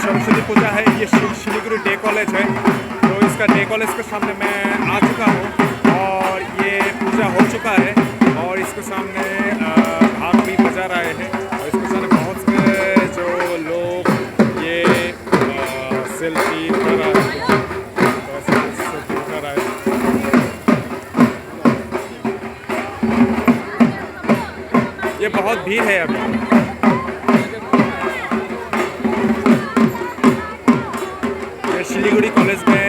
सरस्वती पूजा है। ये Siliguri day college है, तो इसका डे कॉलेज के सामने मैं आ चुका हूँ और ये पूजा हो चुका है और इसके सामने भाग भी बजा रहे हैं और इसके सामने बहुत से जो लोग ये सेल्फी कर रहे हैं। ये बहुत भीड़ है अभी। ये सिलीगुड़ी कॉलेज में